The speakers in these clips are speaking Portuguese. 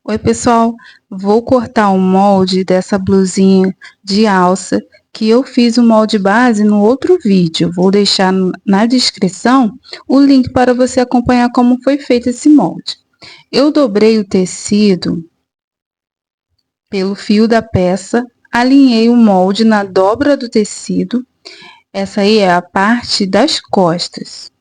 Oi, pessoal. Vou cortar o molde dessa blusinha de alça que eu fiz o molde base no outro vídeo. Vou deixar na descrição o link para você acompanhar como foi feito esse molde. Eu dobrei o tecido pelo fio da peça, alinhei o molde na dobra do tecido. Essa aí é a parte das costas.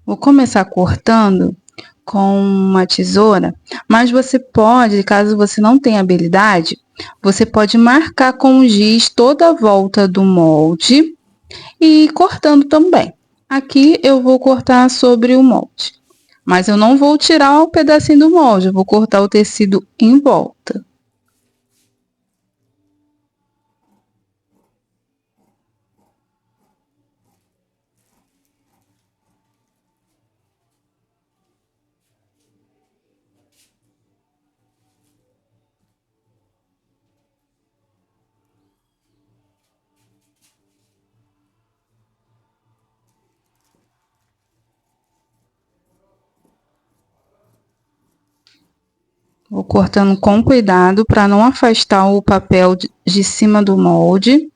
Vou começar cortando com uma tesoura, mas você pode, caso você não tenha habilidade, você pode marcar com o giz toda a volta do molde e ir cortando também. Aqui eu vou cortar sobre o molde, mas eu não vou tirar o pedacinho do molde, eu vou cortar o tecido em volta. Vou cortando com cuidado para não afastar o papel de cima do molde.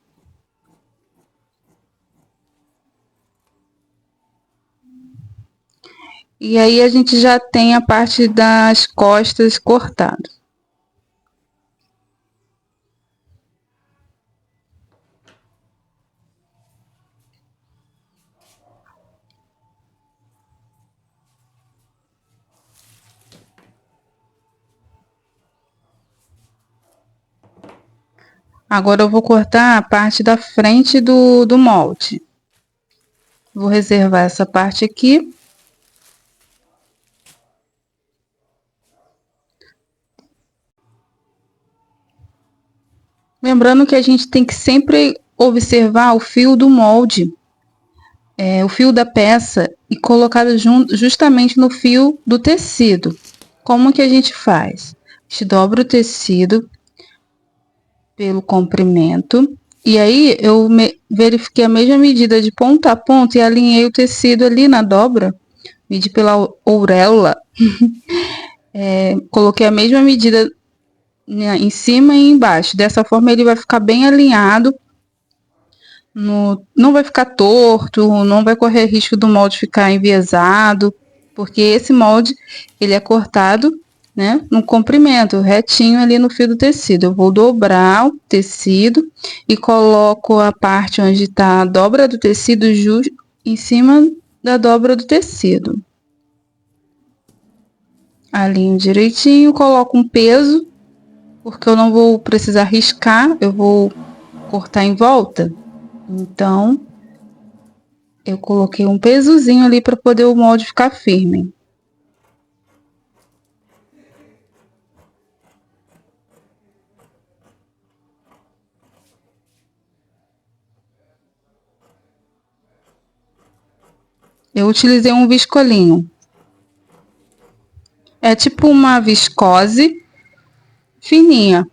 E aí a gente já tem a parte das costas cortada. Agora eu vou cortar a parte da frente do molde. Vou reservar essa parte aqui. Lembrando que a gente tem que sempre observar o fio do molde, o fio da peça, e colocado justamente no fio do tecido. Como que a gente faz? A gente dobra o tecido pelo comprimento. E aí eu verifiquei a mesma medida de ponta a ponta e alinhei o tecido ali na dobra. Medi pela auréola. Coloquei a mesma medida em cima e embaixo. Dessa forma ele vai ficar bem alinhado. Não vai ficar torto, não vai correr risco do molde ficar enviesado, porque esse molde ele é cortado, né, no comprimento, retinho ali no fio do tecido. Eu vou dobrar o tecido e coloco a parte onde está a dobra do tecido justo em cima da dobra do tecido. Alinho direitinho, coloco um peso, porque eu não vou precisar riscar, eu vou cortar em volta. Então, eu coloquei um pesozinho ali para poder o molde ficar firme. Eu utilizei um viscolinho. É tipo uma viscose fininha.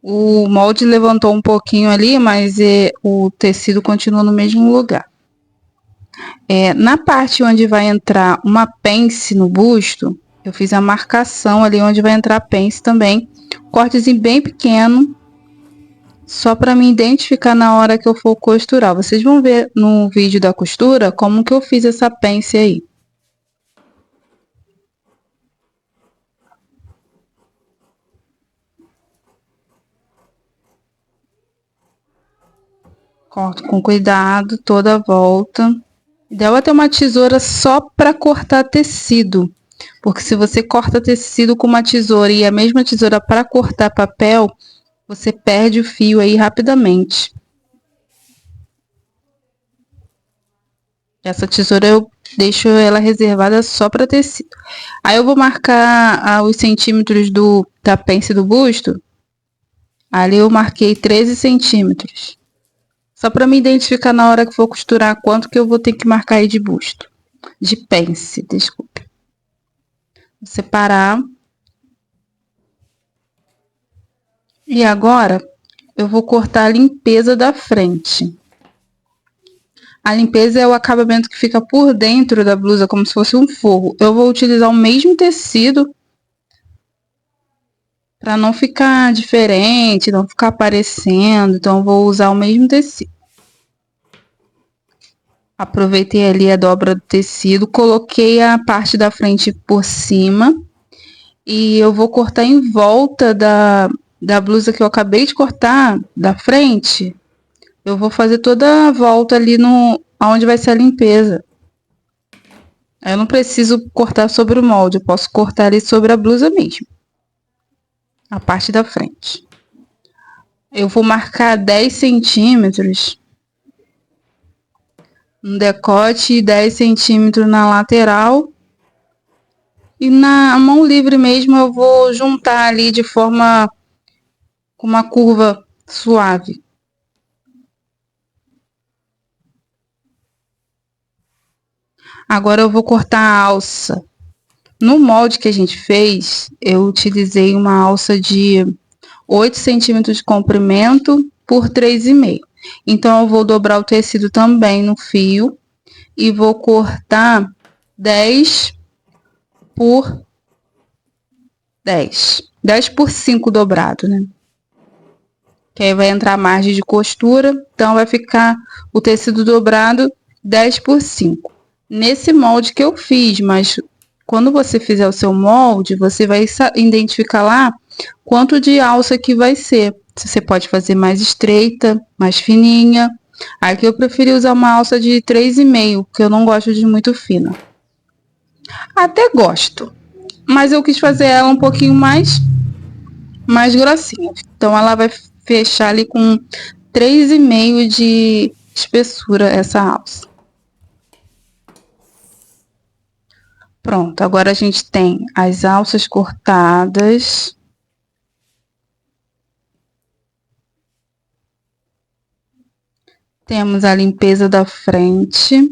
O molde levantou um pouquinho ali, mas o tecido continua no mesmo lugar. Na parte onde vai entrar uma pence no busto, eu fiz a marcação ali onde vai entrar a pence também. Cortezinho bem pequeno, só para me identificar na hora que eu for costurar. Vocês vão ver no vídeo da costura como que eu fiz essa pence aí. Corto com cuidado toda a volta. Dela ter uma tesoura só para cortar tecido, porque se você corta tecido com uma tesoura e a mesma tesoura para cortar papel, você perde o fio aí rapidamente. Essa tesoura eu deixo ela reservada só para tecido. Aí eu vou marcar os centímetros da pence do busto. Ali eu marquei 13 centímetros. Só para me identificar na hora que for costurar quanto que eu vou ter que marcar aí de busto. De pence, desculpe. Separar. E agora eu vou cortar a limpeza da frente. A limpeza é o acabamento que fica por dentro da blusa, como se fosse um forro. Eu vou utilizar o mesmo tecido para não ficar diferente, não ficar aparecendo. Então, eu vou usar o mesmo tecido. Aproveitei ali a dobra do tecido, coloquei a parte da frente por cima e eu vou cortar em volta da blusa que eu acabei de cortar da frente. Eu vou fazer toda a volta ali no onde vai ser a limpeza. Eu não preciso cortar sobre o molde, eu posso cortar ali sobre a blusa mesmo, a parte da frente. Eu vou marcar 10 centímetros no decote e 10 centímetros na lateral. E na mão livre mesmo eu vou juntar ali de forma com uma curva suave. Agora eu vou cortar a alça. No molde que a gente fez, eu utilizei uma alça de 8 centímetros de comprimento por 3,5. Então, eu vou dobrar o tecido também no fio e vou cortar 10 por 10. 10 por 5 dobrado, né? Que aí vai entrar a margem de costura, então vai ficar o tecido dobrado 10 por 5. Nesse molde que eu fiz, mas quando você fizer o seu molde, você vai identificar lá quanto de alça que vai ser. Você pode fazer mais estreita, mais fininha. Aqui eu preferi usar uma alça de 3,5, porque eu não gosto de muito fina. Até gosto, mas eu quis fazer ela um pouquinho mais grossinha. Então ela vai fechar ali com 3,5 de espessura essa alça. Pronto, agora a gente tem as alças cortadas. Temos a limpeza da frente.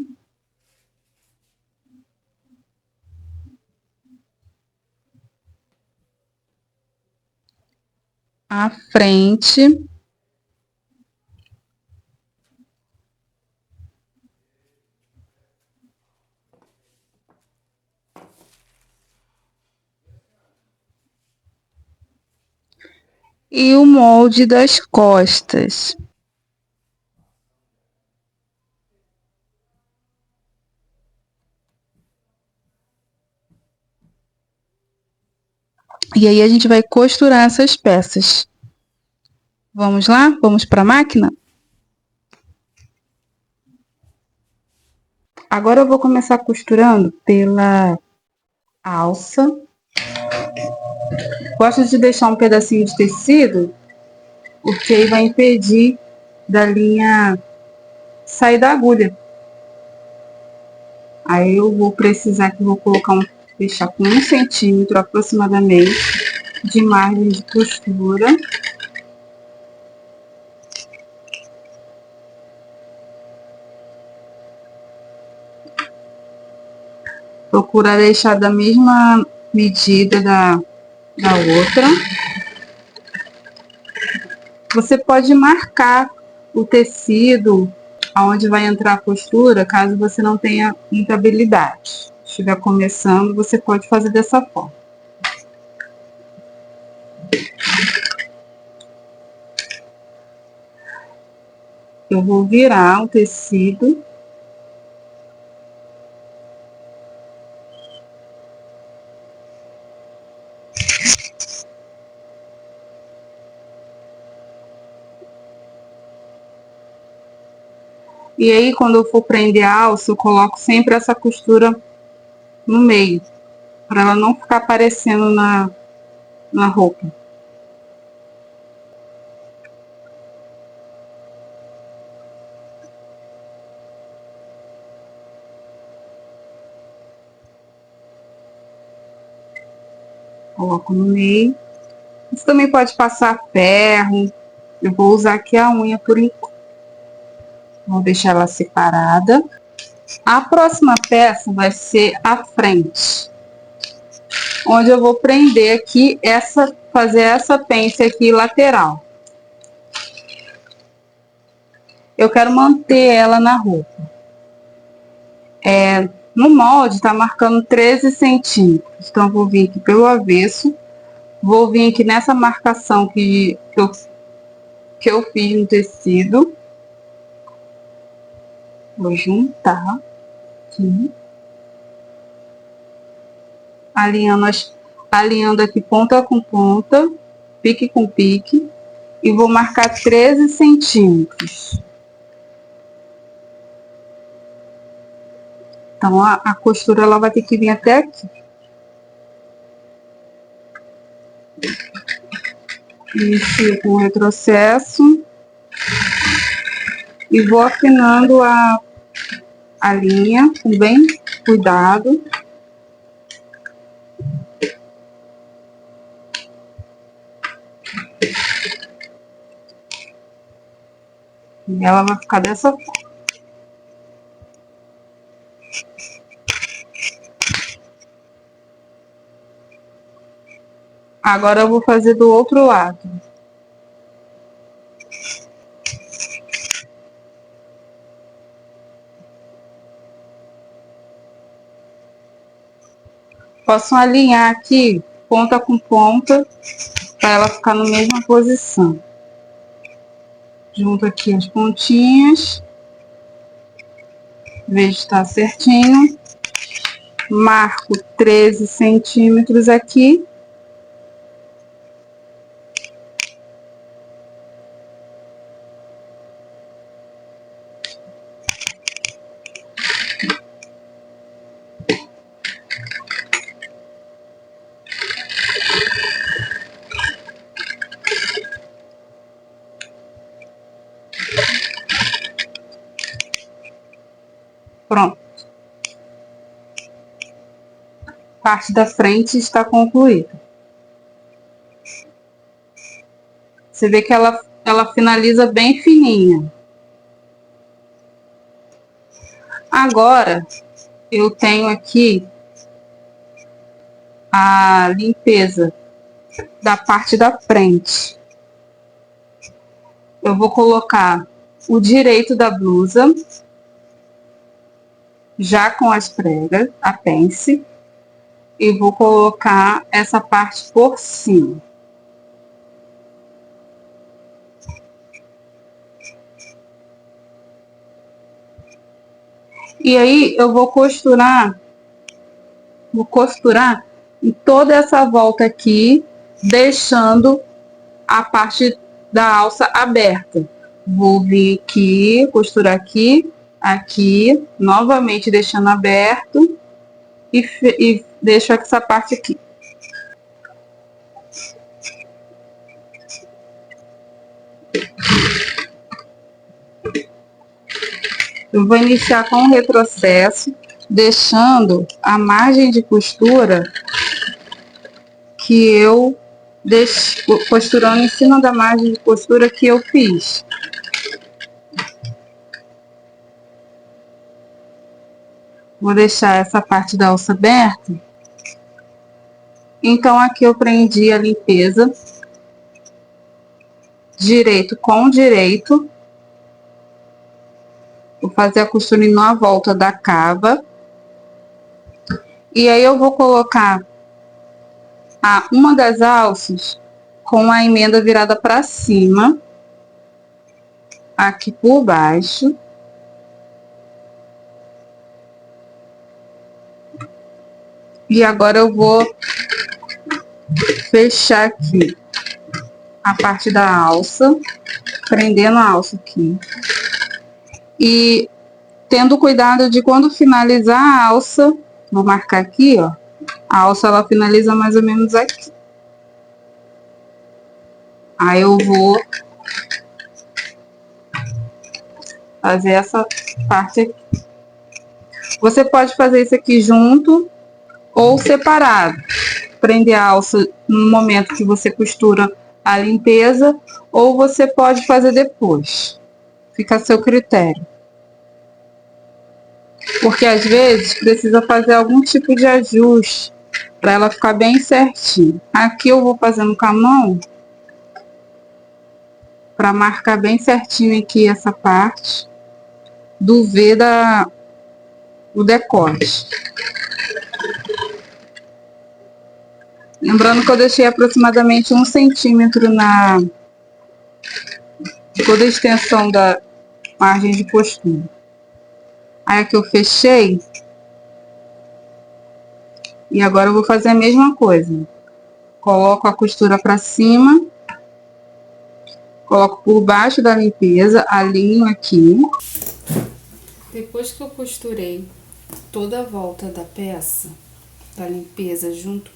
A frente. E o molde das costas. E aí a gente vai costurar essas peças. Vamos lá? Vamos para a máquina? Agora eu vou começar costurando pela alça. Gosto de deixar um pedacinho de tecido, porque aí vai impedir da linha sair da agulha. Aí eu vou precisar que vou colocar deixar com 1 centímetro aproximadamente de margem de costura. Procura deixar da mesma medida da outra. Você pode marcar o tecido aonde vai entrar a costura, caso você não tenha muita habilidade. Se estiver começando, você pode fazer dessa forma. Eu vou virar o tecido. E aí, quando eu for prender a alça, eu coloco sempre essa costura no meio, para ela não ficar aparecendo na roupa. Coloco no meio. Você também pode passar ferro. Eu vou usar aqui a unha por enquanto. Vou deixar ela separada. A próxima peça vai ser a frente, onde eu vou prender aqui fazer essa pence aqui lateral. Eu quero manter ela na roupa. No molde tá marcando 13 centímetros. Então, eu vou vir aqui pelo avesso. Vou vir aqui nessa marcação que eu fiz no tecido. Vou juntar aqui. Alinhando aqui ponta com ponta, pique com pique. E vou marcar 13 centímetros. Então, a costura ela vai ter que vir até aqui. Inicio com o retrocesso. E vou afinando a linha com bem cuidado. E ela vai ficar dessa forma. Agora eu vou fazer do outro lado. Posso alinhar aqui ponta com ponta para ela ficar na mesma posição. Junto aqui as pontinhas. Vejo se tá certinho. Marco 13 centímetros aqui. Pronto. Parte da frente está concluída. Você vê que ela finaliza bem fininha. Agora, eu tenho aqui a limpeza da parte da frente. Eu vou colocar o direito da blusa, já com as pregas, a pence, e vou colocar essa parte por cima. E aí eu vou costurar em toda essa volta aqui, deixando a parte da alça aberta. Vou vir aqui, costurar aqui, aqui, novamente deixando aberto e deixo essa parte aqui. Eu vou iniciar com um retrocesso, deixando a margem de costura que eu costurando em cima da margem de costura que eu fiz. Vou deixar essa parte da alça aberta. Então, aqui eu prendi a limpeza direito com direito. Vou fazer a costura na volta da cava. E aí eu vou colocar uma das alças com a emenda virada para cima, aqui por baixo. E agora eu vou fechar aqui a parte da alça, prendendo a alça aqui. E tendo cuidado de quando finalizar a alça, vou marcar aqui, ó. A alça ela finaliza mais ou menos aqui. Aí eu vou fazer essa parte aqui. Você pode fazer isso aqui junto ou separado. Prender a alça no momento que você costura a limpeza, ou você pode fazer depois. Fica a seu critério. Porque às vezes precisa fazer algum tipo de ajuste para ela ficar bem certinho. Aqui eu vou fazendo com a mão para marcar bem certinho aqui essa parte do V o decote. Lembrando que eu deixei aproximadamente 1 centímetro na toda a extensão da margem de costura. Aí aqui eu fechei. E agora eu vou fazer a mesma coisa. Coloco a costura para cima. Coloco por baixo da limpeza, alinho aqui. Depois que eu costurei toda a volta da peça, da limpeza junto,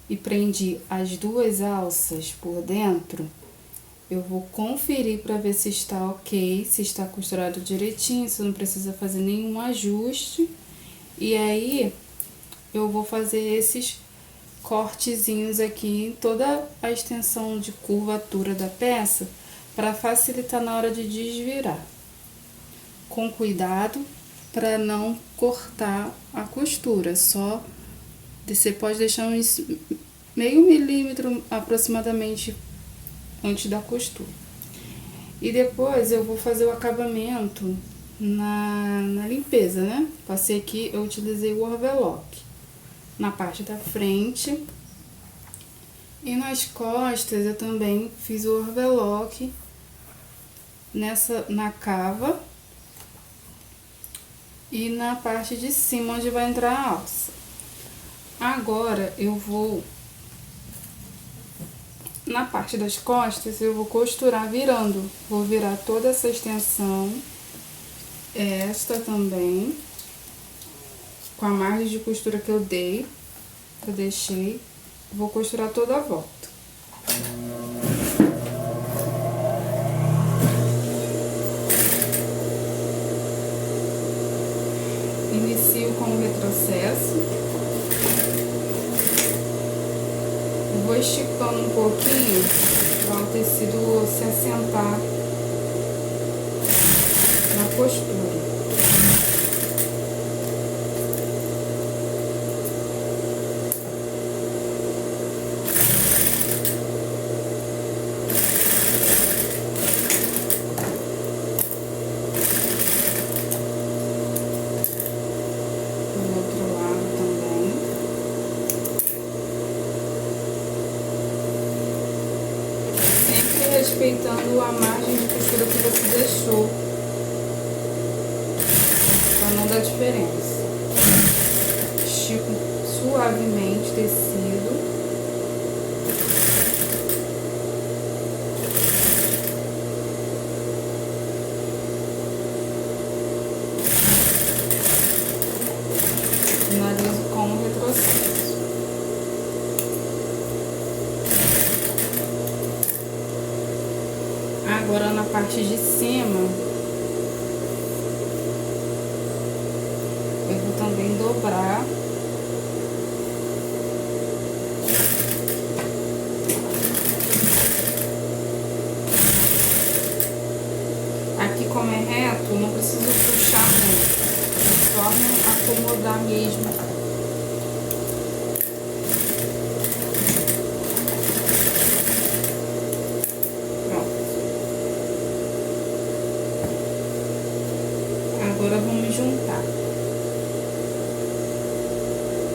e prendi as duas alças por dentro, eu vou conferir para ver se está ok, se está costurado direitinho, se não precisa fazer nenhum ajuste. E aí, eu vou fazer esses cortezinhos aqui em toda a extensão de curvatura da peça, para facilitar na hora de desvirar. Com cuidado para não cortar a costura, só você pode deixar uns meio milímetro aproximadamente antes da costura. E depois eu vou fazer o acabamento na limpeza, né? Passei aqui, eu utilizei o overlock na parte da frente. E nas costas eu também fiz o overlock na cava e na parte de cima onde vai entrar a alça. Agora eu vou, na parte das costas, eu vou costurar virando. Vou virar toda essa extensão, esta também, com a margem de costura que eu deixei, vou costurar toda a volta. Inicio com o retrocesso. Vou esticando um pouquinho para o tecido se assentar na costura. Respeitando a margem de costura que você deixou, para não dar diferença. Estico suavemente o tecido. Finalizo com o retrocesso. Agora na parte de cima, eu vou também dobrar. Aqui como é reto, não preciso puxar muito, é só me acomodar mesmo. Agora vamos juntar.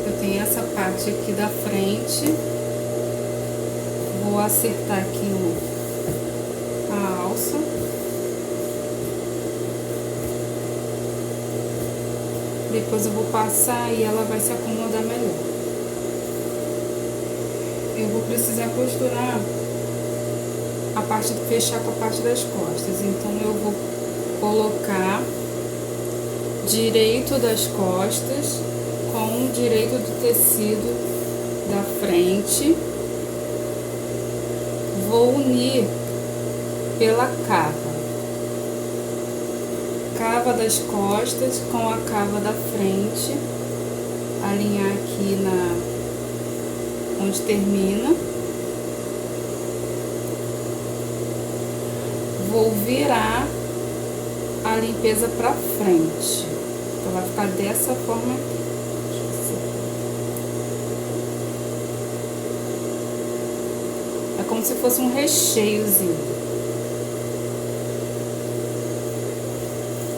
Eu tenho essa parte aqui da frente. Vou acertar aqui a alça. Depois eu vou passar e ela vai se acomodar melhor. Eu vou precisar costurar a parte, fechar com a parte das costas. Então eu vou colocar direito das costas com o direito do tecido da frente. Vou unir pela cava das costas com a cava da frente, alinhar aqui onde termina. Vou virar a limpeza para frente. Então, vai ficar dessa forma aqui. É como se fosse um recheiozinho.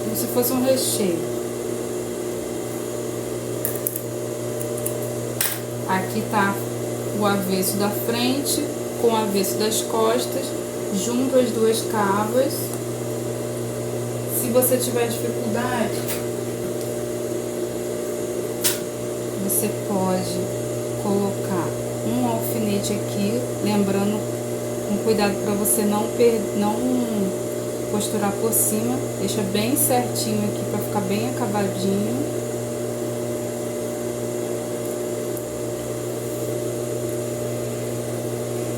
Como se fosse um recheio. Aqui tá o avesso da frente com o avesso das costas, junto as duas cavas. Se você tiver dificuldade, você pode colocar um alfinete aqui, lembrando com cuidado para você não costurar por cima, deixa bem certinho aqui para ficar bem acabadinho.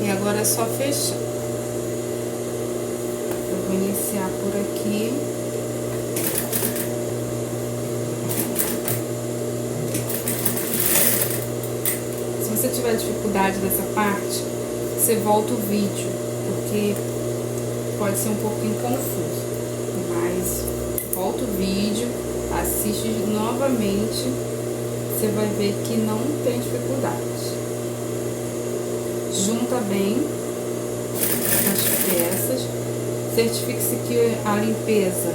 E agora é só fechar. Eu vou iniciar por aqui. Se você tiver dificuldade dessa parte, você volta o vídeo, porque pode ser um pouquinho confuso. Mas volta o vídeo, assiste novamente, você vai ver que não tem dificuldade. Junta bem as peças, certifique-se que a limpeza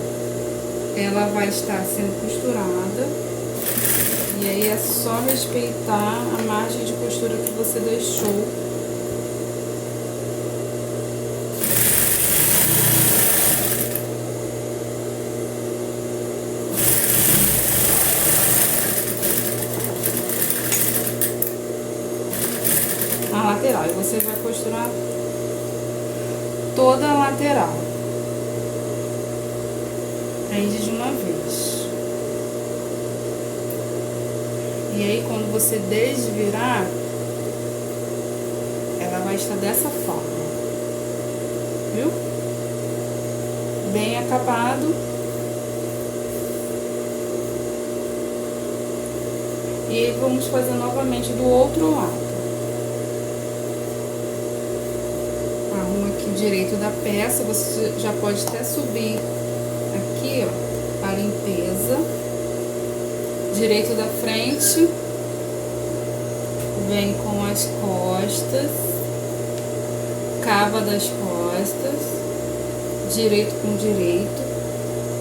ela vai estar sendo costurada, e aí é só respeitar a margem de costura que você deixou. Lateral, e você vai costurar toda a lateral, prende de uma vez. E aí quando você desvirar, ela vai estar dessa forma, viu? Bem acabado. E vamos fazer novamente do outro lado. Direito da peça, você já pode até subir aqui, ó, a limpeza. Direito da frente, vem com as costas, cava das costas, direito com direito,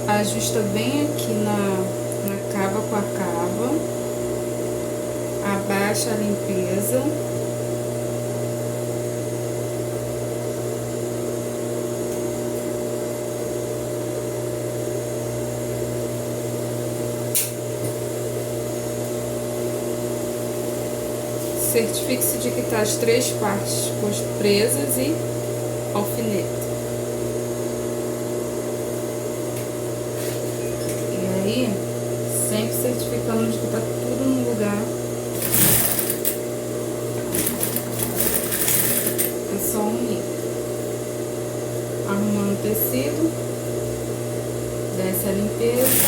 ajusta bem aqui na cava com a cava, abaixa a limpeza. Certifique-se de que tá as três partes presas e alfinete. E aí, sempre certificando de que tá tudo no lugar. É só unir. Arrumando o tecido, desce a limpeza,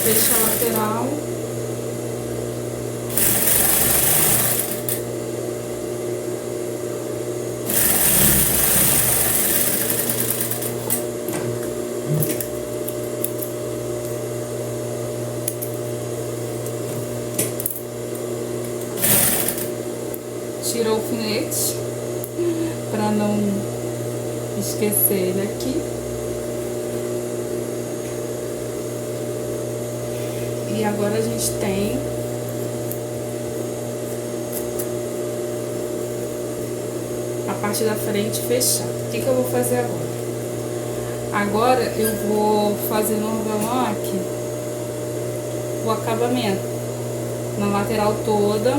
fecha a lateral. Tira o alfinete para não esquecer ele aqui. E agora a gente tem a parte da frente fechada. O que eu vou fazer agora? Agora eu vou fazer no overlock o acabamento na lateral toda,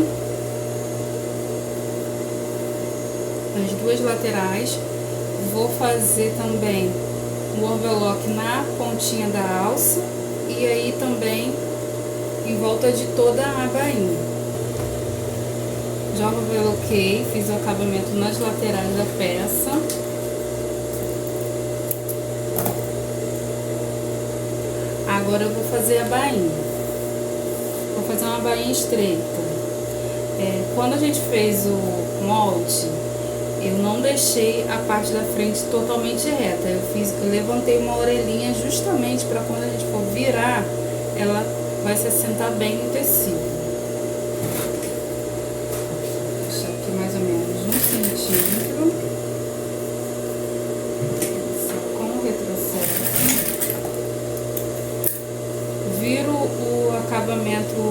nas duas laterais. Vou fazer também o overlock na pontinha da alça e aí também em volta de toda a bainha. Já overloquei, fiz o acabamento nas laterais da peça. Agora eu vou fazer a bainha. Vou fazer uma bainha estreita. Quando a gente fez o molde, eu não deixei a parte da frente totalmente reta. Eu levantei uma orelhinha justamente para quando a gente for virar, ela vai se assentar bem no tecido. Vou deixar aqui mais ou menos 1 centímetro. Só com o retrocesso. Viro o acabamento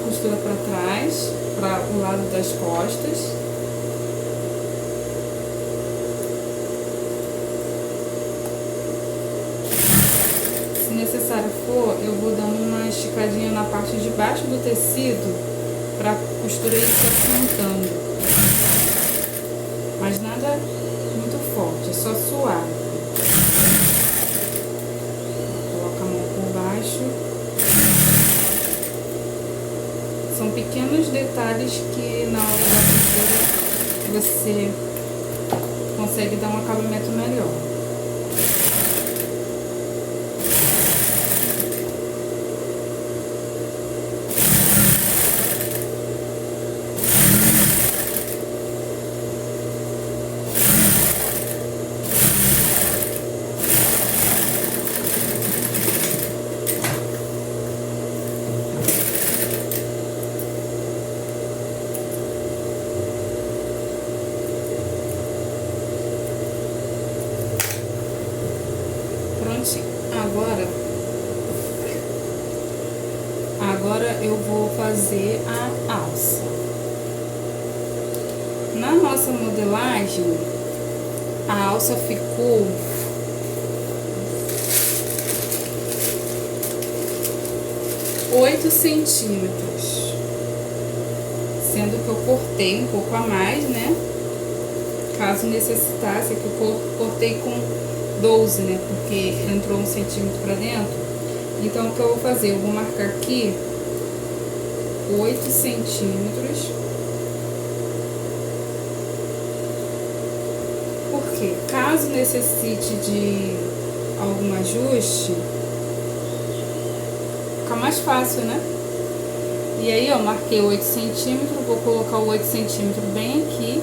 costura para trás, para o lado das costas. Se necessário for, eu vou dando uma esticadinha na parte de baixo do tecido para a costura ir se assentando. Mas nada muito forte, é só suave. Coloca a mão por baixo. São pequenos detalhes que na hora da costura você consegue dar um acabamento melhor. Agora eu vou fazer a alça. Na nossa modelagem, a alça ficou 8 centímetros, sendo que eu cortei um pouco a mais, né? Caso necessitasse, que eu cortei com 12, né? Porque entrou 1 centímetro pra dentro. Então, o que eu vou fazer? Eu vou marcar aqui 8 centímetros. Porque caso necessite de algum ajuste, fica mais fácil, né? E aí, ó, marquei 8 centímetros, vou colocar o 8 centímetros bem aqui.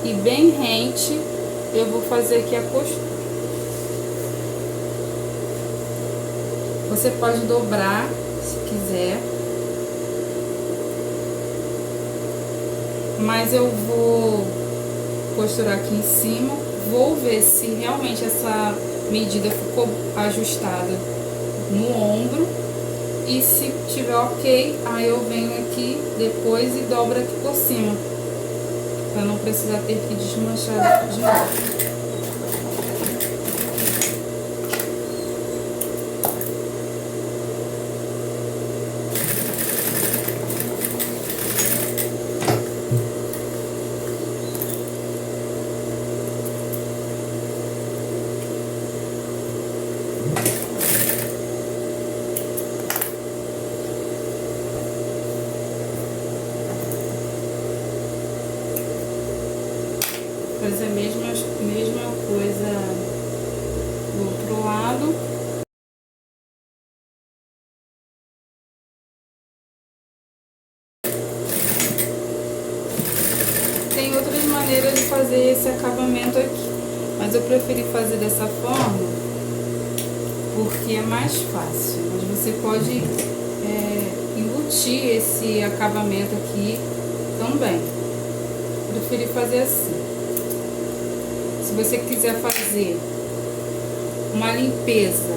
E bem rente, eu vou fazer aqui a costura. Você pode dobrar, se quiser. Mas eu vou costurar aqui em cima. Vou ver se realmente essa medida ficou ajustada no ombro. E se tiver ok, aí eu venho aqui depois e dobro aqui por cima. Pra não precisar ter que desmanchar de novo. Fazer a mesma coisa do outro lado. Tem outras maneiras de fazer esse acabamento aqui, mas eu preferi fazer dessa forma porque é mais fácil. Mas você pode embutir esse acabamento aqui também. Preferi fazer assim. Se você quiser fazer uma limpeza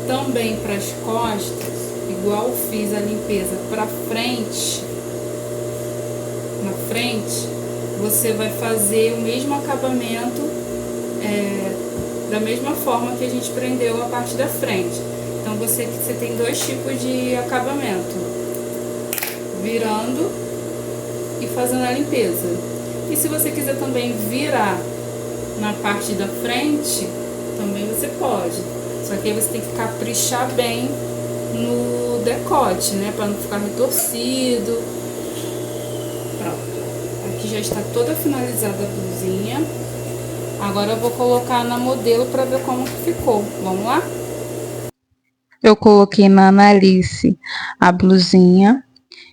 também para as costas, igual eu fiz a limpeza para frente, na frente, você vai fazer o mesmo acabamento da mesma forma que a gente prendeu a parte da frente. Então você tem dois tipos de acabamento, virando e fazendo a limpeza. E se você quiser também virar na parte da frente, também você pode. Só que aí você tem que caprichar bem no decote, né? Pra não ficar retorcido. Pronto. Aqui já está toda finalizada a blusinha. Agora eu vou colocar na modelo pra ver como que ficou. Vamos lá? Eu coloquei na Analice a blusinha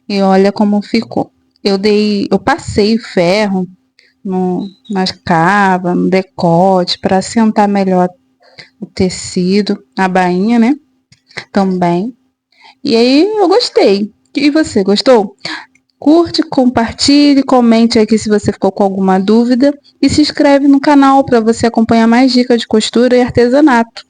e olha como ficou. Eu passei ferro na cava, no decote, para assentar melhor o tecido, a bainha, né? Também. E aí eu gostei. E você, gostou? Curte, compartilhe, comente aqui se você ficou com alguma dúvida e se inscreve no canal para você acompanhar mais dicas de costura e artesanato.